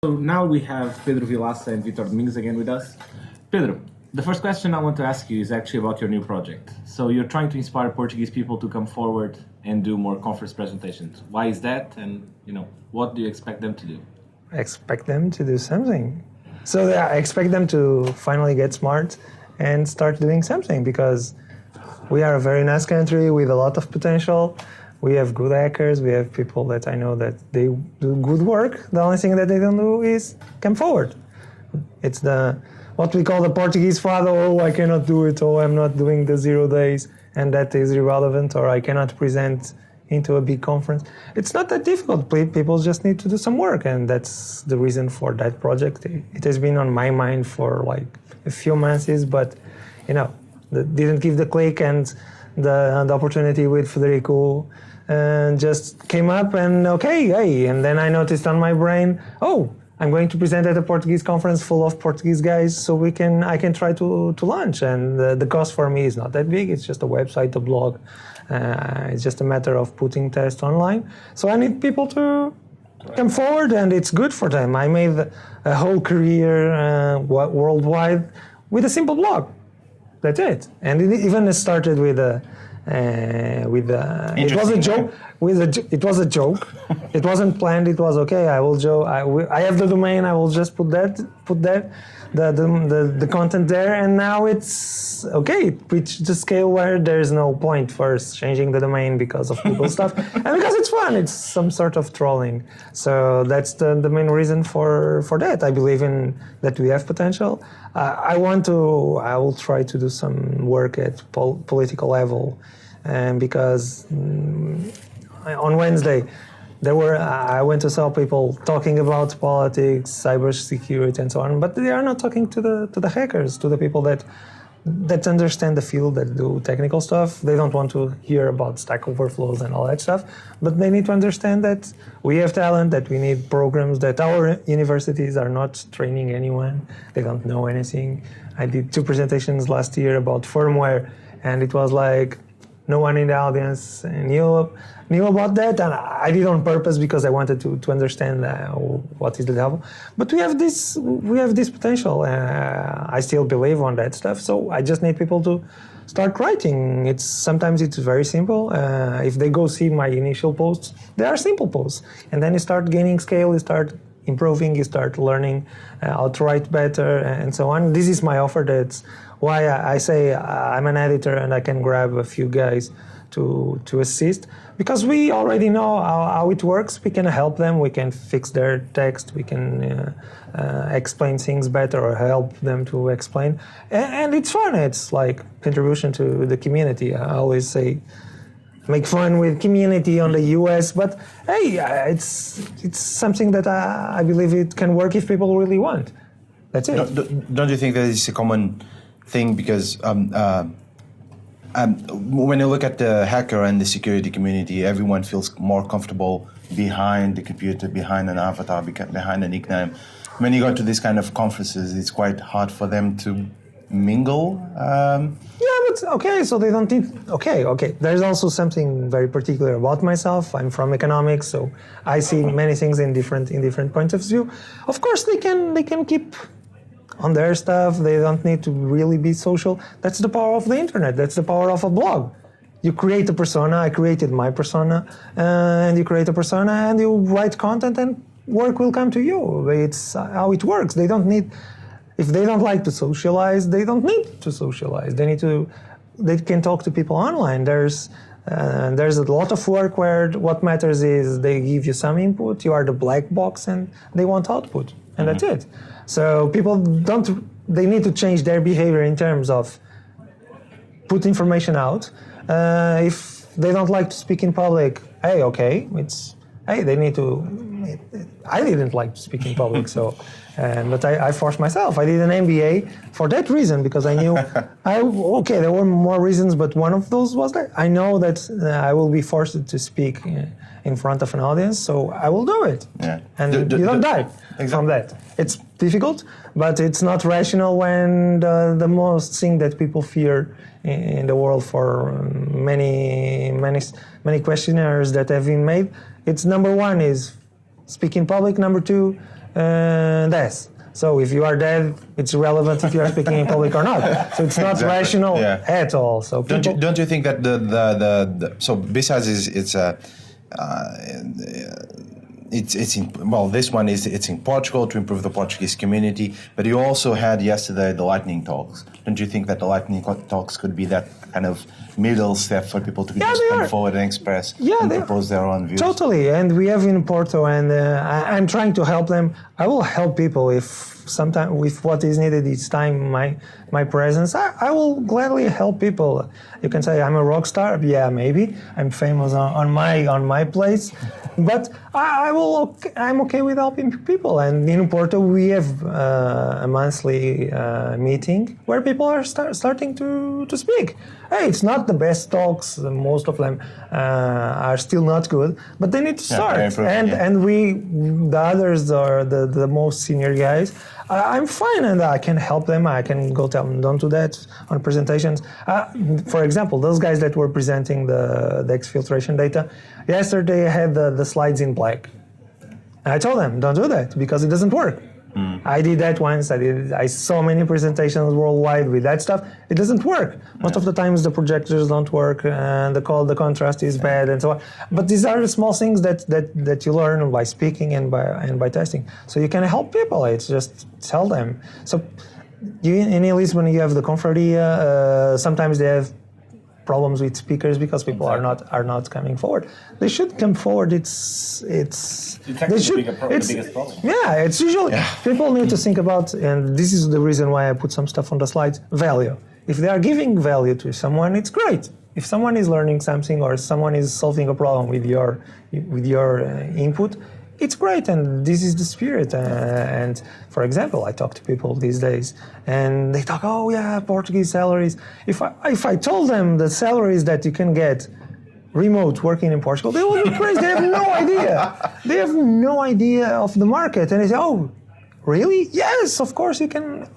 So now we have Pedro Vilaca and Vítor Domingos again with us. Pedro, the first question I want to ask you is actually about your new project. So you're trying to inspire Portuguese people to come forward and do more conference presentations. Why is that? And what do you expect them to do? I expect them to do something. So I expect them to finally get smart and start doing something, because we are a very nice country with a lot of potential. We have good hackers, we have people that I know that they do good work. The only thing that they don't do is come forward. It's what we call the Portuguese father, oh, I cannot do it, oh, I'm not doing the 0 days, and that is irrelevant, or I cannot present into a big conference. It's not that difficult. People just need to do some work, and that's the reason for that project. It has been on my mind for like a few months, but didn't give the click, and the opportunity with Federico just came up, and and then I noticed on my brain, I'm going to present at a Portuguese conference full of Portuguese guys, so I can try to launch, and the cost for me is not that big. It's just a website, a blog. It's just a matter of putting tests online. So I need people to come forward, and it's good for them. I made a whole career worldwide with a simple blog. That's it. And it even started with it was a joke. It was a joke. It wasn't planned. It was okay. I will joke. I have the domain. I will just put the content there, and now it's okay. It reached the scale where there is no point first changing the domain because of Google stuff, and because it's fun. It's some sort of trolling. So that's the main reason for that. I believe in that we have potential. I will try to do some work at political level, and because on Wednesday I went to saw people talking about politics, cybersecurity, and so on, but they are not talking to the hackers, to the people that understand the field, that do technical stuff. They don't want to hear about Stack Overflows and all that stuff, but they need to understand that we have talent, that we need programs, that our universities are not training anyone. They don't know anything. I did 2 presentations last year about firmware, and it was like no one in the audience knew about that, and I did on purpose because I wanted to understand what is the level. But we have this potential. I still believe on that stuff. So I just need people to start writing. Sometimes it's very simple. If they go see my initial posts, they are simple posts, and then you start gaining scale. You start improving. You start learning how to write better, and so on. This is my offer. That's why I say I'm an editor and I can grab a few guys to assist, because we already know how it works. We can help them. We can fix their text. We can explain things better or help them to explain. And it's fun. It's like contribution to the community. I always say, make fun with community on the US, but hey, it's something that I believe it can work if people really want. That's it. Don't you think that is a common thing? Because when you look at the hacker and the security community, everyone feels more comfortable behind the computer, behind an avatar, behind a nickname. When you go to these kind of conferences, it's quite hard for them to mingle. But okay, so they don't need. Okay. There's also something very particular about myself. I'm from economics, so I see many things in different points of view. Of course, they can keep on their stuff. They don't need to really be social. That's the power of the internet. That's the power of a blog. You create a persona. I created my persona, and you create a persona, and you write content, and work will come to you. It's how it works. They don't need. If they don't like to socialize, they don't need to socialize. They can talk to people online. There's a lot of work where what matters is they give you some input, you are the black box, and they want output, and that's it. So people they need to change their behavior in terms of put information out. If they don't like to speak in public, they need to. I didn't like to speak in public, so, but I forced myself. I did an MBA for that reason, because I knew, there were more reasons, but one of those was that I know that I will be forced to speak in front of an audience, so I will do it. Yeah. And you don't die from that. It's difficult, but it's not rational when the most thing that people fear in the world for many questionnaires that have been made, it's number one is speak in public, number two, death. So if you are dead, it's irrelevant if you are speaking in public or not. So it's not rational at all. So don't you think that the so BSides it's in Portugal to improve the Portuguese community, but you also had yesterday the lightning talks. Don't you think that the lightning talks could be that kind of middle step for people to just come forward and express and propose their own views? Totally, and we have in Porto, and I'm trying to help them. I will help people if what is needed each time, my presence. I will gladly help people. You can say I'm a rock star. Yeah, maybe I'm famous on my place, but I'm okay with helping people. And in Porto, we have a monthly meeting where people are starting to speak. Hey, it's not the best talks. Most of them are still not good, but they need to start. And we, the others, are the most senior guys. I'm fine, and I can help them. I can go tell them, don't do that on presentations. For example, those guys that were presenting the exfiltration data, yesterday I had the slides in black. And I told them, don't do that, because it doesn't work. I did that once. I saw many presentations worldwide with that stuff. It doesn't work. Most of the times the projectors don't work, and the contrast is bad, and so on. But these are the small things that you learn by speaking and by testing. So you can help people. It's just tell them. So in Lisbon you have the confraria. Sometimes they have problems with speakers because people are not coming forward. They should come forward. It's actually the biggest problem. Yeah, it's usually people need to think about, and this is the reason why I put some stuff on the slides. Value. If they are giving value to someone, it's great. If someone is learning something or someone is solving a problem with your input, it's great, and this is the spirit. And for example, I talk to people these days, and they talk, oh yeah, Portuguese salaries. If I told them the salaries that you can get remote working in Portugal, they would be crazy. They have no idea. They have no idea of the market, and they say, oh, really? Yes, of course you can.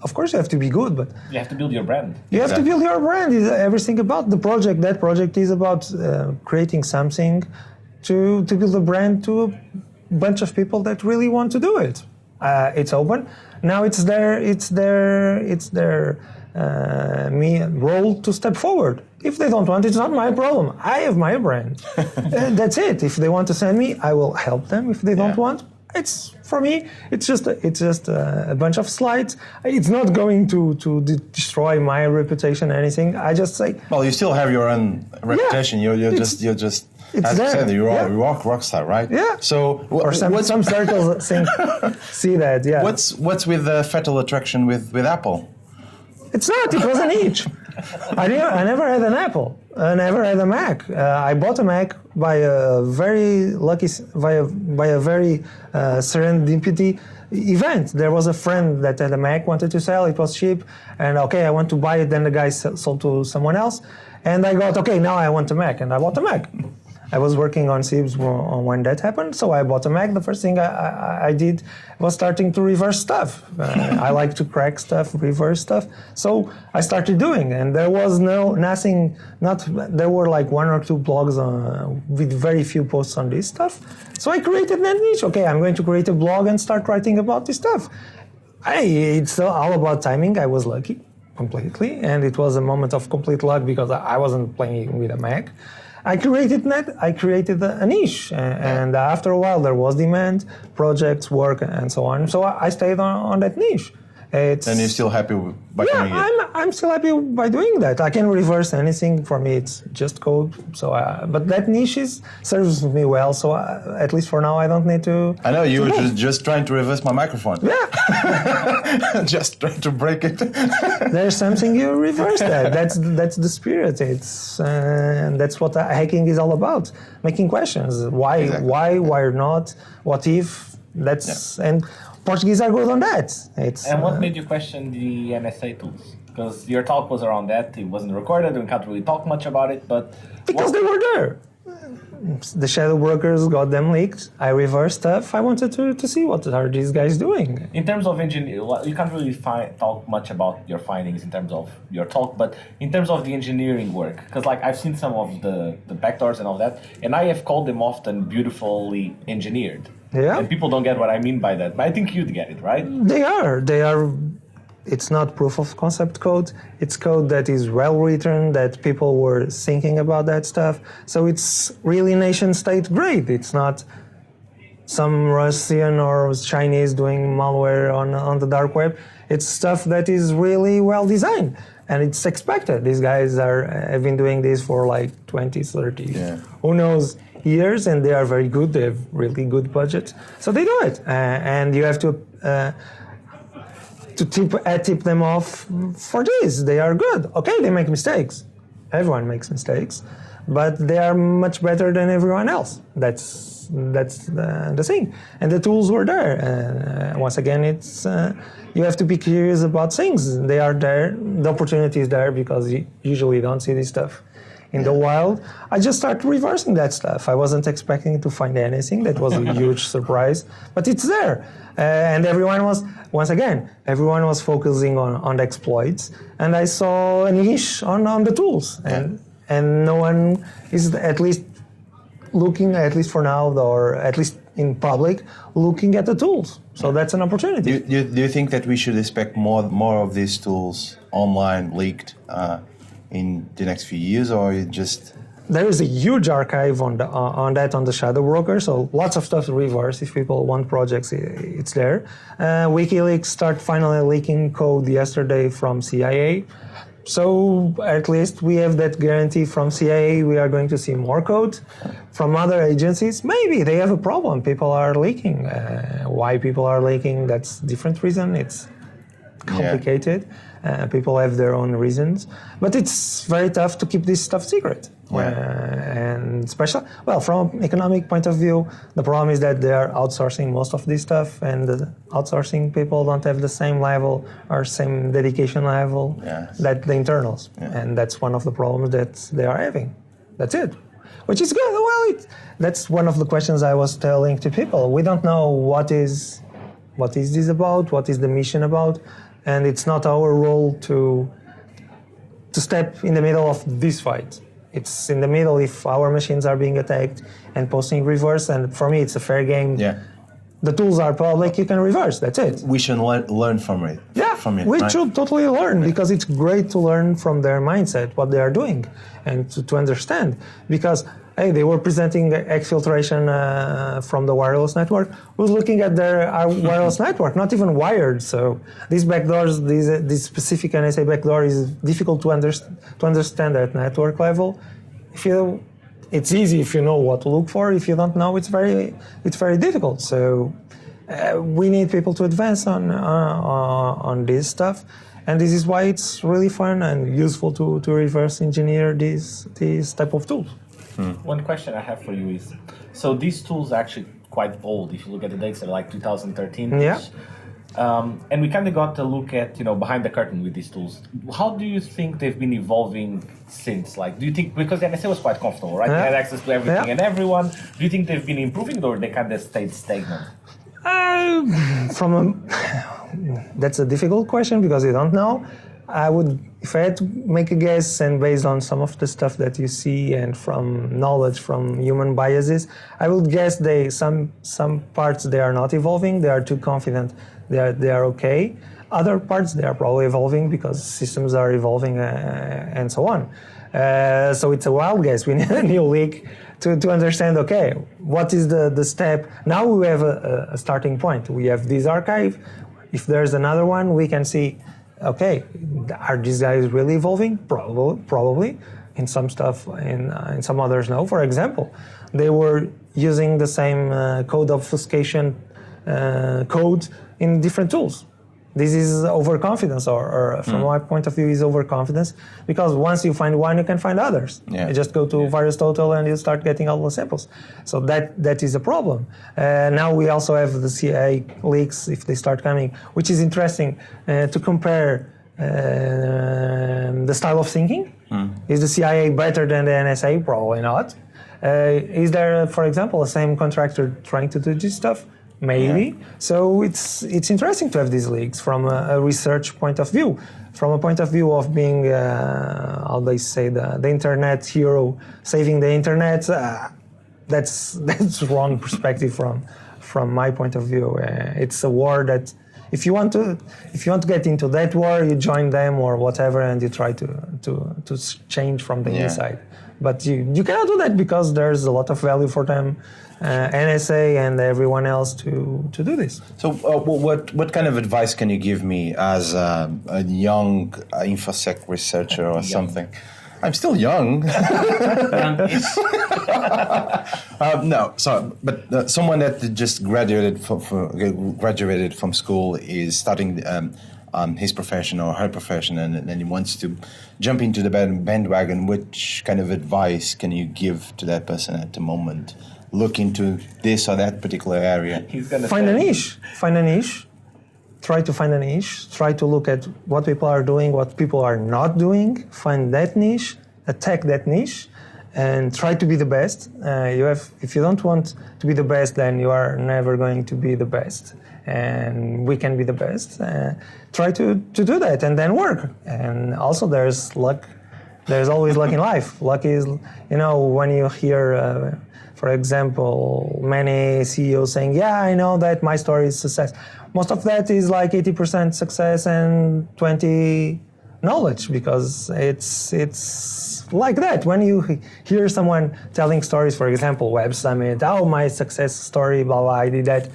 Of course you have to be good, but you have to build your brand. You have to build your brand. It's everything about the project. That project is about creating something to build a brand to a bunch of people that really want to do it. It's open. Now it's their role to step forward. If they don't want, it's not my problem. I have my brand. That's it. If they want to send me, I will help them. If they don't want, it's for me. It's just a bunch of slides. It's not going to destroy my reputation or anything. I just say. Well, you still have your own reputation. You're just. It's as there. you said, you're a rock star, right? Yeah. So, or some circles see that. Yeah. What's with the fatal attraction with Apple? It's not. It was a niche. I never had an Apple. I never had a Mac. I bought a Mac by a very serendipity event. There was a friend that had a Mac, wanted to sell. It was cheap, and I want to buy it. Then the guy sold to someone else, and I got now I want a Mac, and I bought a Mac. I was working on SIBs when that happened, so I bought a Mac. The first thing I did was starting to reverse stuff. I like to crack stuff, reverse stuff. So I started doing, and there was nothing. There were like one or two blogs with very few posts on this stuff. So I created that niche. I'm going to create a blog and start writing about this stuff. It's all about timing. I was lucky completely, and it was a moment of complete luck because I wasn't playing with a Mac. I created a niche, and after a while there was demand, projects, work, and so on. So I stayed on that niche. And you're still happy by doing it? I'm still happy by doing that. I can reverse anything. For me, it's just code. So, but that niche serves me well. So at least for now, I don't need to. I know you were just trying to reverse my microphone. Yeah. Just trying to break it. There's something you reverse that. That's the spirit. And that's what hacking is all about. Making questions. Why? Exactly. Why not? What if? And Portuguese are good on that. And what made you question the NSA tools? Because your talk was around that. It wasn't recorded. We can't really talk much about it. But because they were there. The shadow brokers got them leaked. I reversed stuff. I wanted to see what are these guys doing. In terms of engineering, you can't really talk much about your findings in terms of your talk, but in terms of the engineering work, because I've seen some of the backdoors and all that, and I have called them often beautifully engineered. Yeah. And people don't get what I mean by that, but I think you'd get it, right? They are. It's not proof of concept code. It's code that is well written, that people were thinking about that stuff. So it's really nation state grade. It's not some Russian or Chinese doing malware on the dark web. It's stuff that is really well designed. And it's expected. These guys have been doing this for like 20, 30, who knows, years, and they are very good. They have really good budgets. So they do it. And you have to tip them off for this. They are good. Okay, they make mistakes. Everyone makes mistakes. But they are much better than everyone else. That's the thing. And the tools were there. Once again, it's you have to be curious about things. They are there. The opportunity is there because you usually don't see this stuff in the wild. I just started reversing that stuff. I wasn't expecting to find anything. That was a huge surprise. But it's there. And everyone was focusing on the exploits. And I saw a niche on the tools. And no one is at least looking, at least for now, or at least in public, looking at the tools. So that's an opportunity. Do you think that we should expect more of these tools online leaked in the next few years, or just? There is a huge archive on the Shadow Broker, so lots of stuff to reverse. If people want projects, it's there. WikiLeaks start finally leaking code yesterday from CIA. So at least we have that guarantee from CIA. We are going to see more code. From other agencies, maybe they have a problem. People are leaking. Why people are leaking, that's a different reason. It's complicated. People have their own reasons. But it's very tough to keep this stuff secret. And especially, well, from an economic point of view, the problem is that they are outsourcing most of this stuff, and the outsourcing people don't have the same level or same dedication level that the internals. And that's one of the problems that they are having. That's it. Which is good. Well, that's one of the questions I was telling to people. We don't know what is this about, what is the mission about, and it's not our role to step in the middle of this fight. It's in the middle if our machines are being attacked and posting reverse, and for me it's a fair game. Yeah. The tools are public, you can reverse, that's it. We should learn from it. Yeah, we should totally learn, because it's great to learn from their mindset, what they are doing, and to understand. Because, hey, they were presenting exfiltration from the wireless network. Who's looking at their wireless network? Not even wired. So these backdoors, this specific NSA backdoor is difficult to understand at network level. It's easy if you know what to look for. If you don't know, it's very difficult. So we need people to advance on this stuff, and this is why it's really fun and useful to reverse engineer these type of tools. One question I have for you is, so these tools are actually quite old. If you look at the dates, they're like 2013. Yeah. And we kind of got to look at, behind the curtain with these tools. How do you think they've been evolving since? Like, do you think, because the NSA was quite comfortable, right? They had access to everything and everyone. Do you think they've been improving, or they kind of stayed stagnant? That's a difficult question because you don't know. If I had to make a guess, and based on some of the stuff that you see and from knowledge from human biases, I would guess some parts they are not evolving. They are too confident. They are okay. Other parts they are probably evolving because systems are evolving and so on. So it's a wild guess. We need a new leak to understand. Okay, what is the step? Now we have a starting point. We have this archive. If there's another one, we can see. Okay, are these guys really evolving? Probably. In some stuff, in some others, no. For example, they were using the same code obfuscation code in different tools. This is overconfidence, or from my point of view, is overconfidence, because once you find one, you can find others. You just go to VirusTotal and you start getting all the samples. So that is a problem. Now we also have the CIA leaks, if they start coming, which is interesting to compare the style of thinking. Is the CIA better than the NSA? Probably not. Is there, for example, the same contractor trying to do this stuff? Maybe. So it's interesting to have these leaks from a research point of view, from a point of view of being, how they say, the internet hero, saving the internet. That's wrong perspective from my point of view. It's a war that if you want to get into that war, you join them or whatever, and you try to change from the inside. But you cannot do that because there's a lot of value for them, NSA and everyone else to do this. So what kind of advice can you give me as a young InfoSec researcher or something? I'm still young. But someone that just graduated from school is starting his profession or her profession, and he wants to jump into the bandwagon. Which kind of advice can you give to that person at the moment? Look into this or that particular area. Find a niche. Try to find a niche. Try to look at what people are doing, what people are not doing. Find that niche, attack that niche, and try to be the best. If you don't want to be the best, then you are never going to be the best. And we can be the best. Try to do that and then work. And also there's luck. There's always luck in life. Luck is, when you hear, for example, many CEOs saying, yeah, I know that my story is success. Most of that is like 80% success and 20 knowledge, because it's like that. When you hear someone telling stories, for example, Web Summit, my success story, blah, blah, I did that.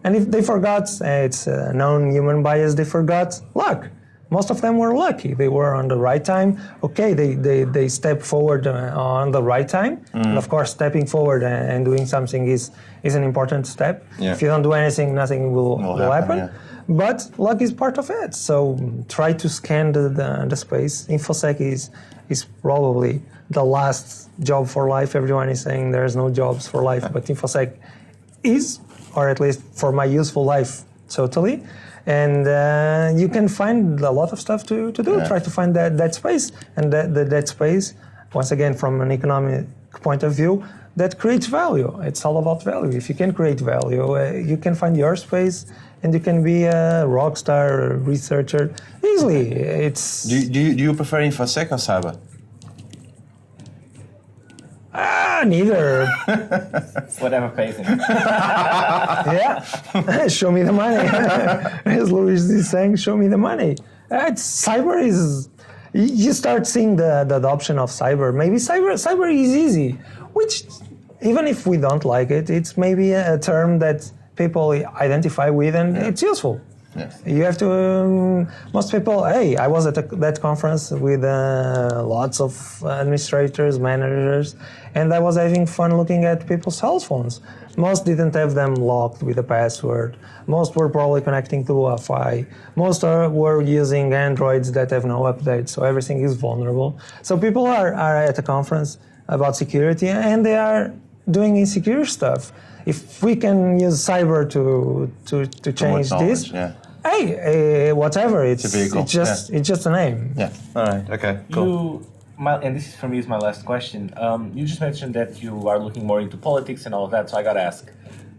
And if they forgot, it's a known human bias, they forgot luck. Most of them were lucky. They were on the right time. Okay, they stepped forward on the right time. And of course, stepping forward and doing something is an important step. Yeah. If you don't do anything, nothing will happen. Yeah. But luck is part of it. So try to scan the space. InfoSec is probably the last job for life. Everyone is saying there's no jobs for life, but InfoSec is, or at least for my useful life, totally. And you can find a lot of stuff to do. Yeah. Try to find that space. And that space, once again, from an economic point of view, that creates value. It's all about value. If you can create value, you can find your space, and you can be a rock star, a researcher easily. Do you prefer InfoSec or cyber? Neither. Whatever pays him. Yeah. Show me the money. As Luis is saying, show me the money. Cyber is... You start seeing the adoption of cyber. Maybe cyber is easy, which, even if we don't like it, it's maybe a term that people identify with, and it's useful. Yes. You have to, most people, I was at that conference with lots of administrators, managers, and I was having fun looking at people's cell phones. Most didn't have them locked with a password. Most were probably connecting to Wi-Fi. Most were using Androids that have no updates, so everything is vulnerable. So people are at a conference about security, and they are doing insecure stuff. If we can use cyber to change this, whatever. It's just a name. Yeah. All right. Okay. Cool. And this is for me is my last question. You just mentioned that you are looking more into politics and all of that. So I got to ask: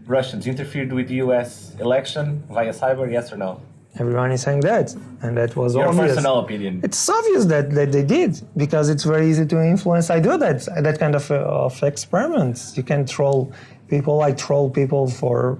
Russians interfered with the U.S. election via cyber? Yes or no? Everyone is saying that, and that was your obvious. Personal opinion. It's obvious that they did, because it's very easy to influence. I do that kind of experiments. You can troll people. I troll people for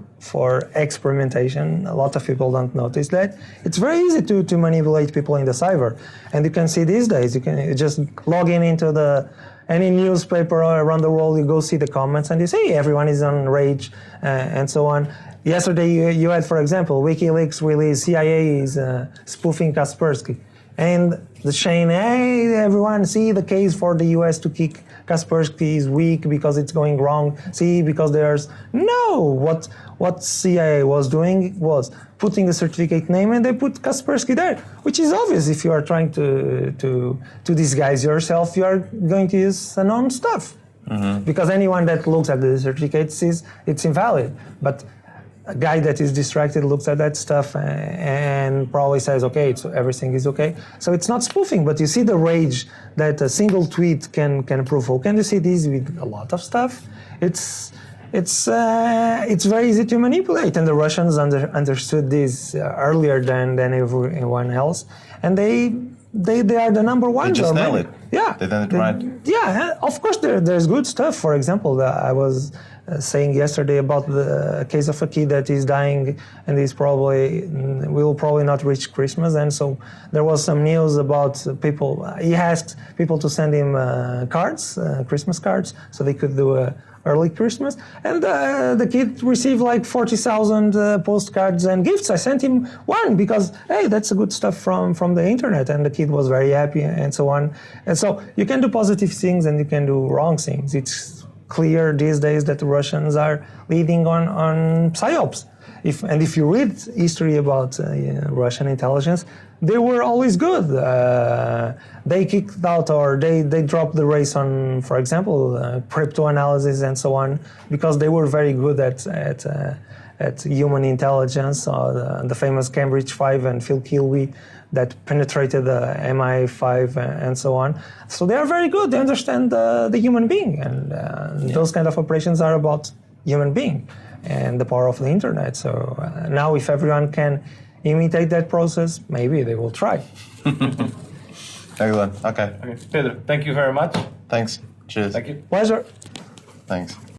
experimentation. A lot of people don't notice that. It's very easy to manipulate people in the cyber, and you can see these days. You can just log into any newspaper around the world. You go see the comments, and you see everyone is on rage and so on. Yesterday, you had, for example, WikiLeaks released CIA is spoofing Kaspersky. And the chain, everyone, see the case for the US to kick Kaspersky is weak because it's going wrong. See, because there's... No! What CIA was doing was putting a certificate name, and they put Kaspersky there, which is obvious. If you are trying to disguise yourself, you are going to use unknown stuff. Mm-hmm. Because anyone that looks at the certificate sees it's invalid. But a guy that is distracted looks at that stuff and probably says, okay, everything is okay. So it's not spoofing, but you see the rage that a single tweet can provoke. And you see this with a lot of stuff. It's very easy to manipulate. And the Russians understood this earlier than everyone else. And they they are the number one. They just nail it. Yeah. They done it right. Yeah, of course there's good stuff. For example, I was saying yesterday about the case of a kid that is dying and will probably not reach Christmas. And so there was some news about people. He asked people to send him cards, Christmas cards, so they could do a early Christmas, and the kid received like 40,000 postcards and gifts. I sent him one because, hey, that's good stuff from the internet, and the kid was very happy and so on. And so you can do positive things and you can do wrong things. It's clear these days that the Russians are leading on psyops. If you read history about Russian intelligence, they were always good. They kicked out or they dropped the race on, for example, crypto analysis and so on, because they were very good at human intelligence. The famous Cambridge 5 and Phil Kilby that penetrated the MI5 and so on. So they are very good. They understand the human being, and those kind of operations are about human being and the power of the internet. So now if everyone can imitate that process, maybe they will try. Excellent. Okay. Pedro, thank you very much. Thanks. Cheers. Thank you. Pleasure. Thanks.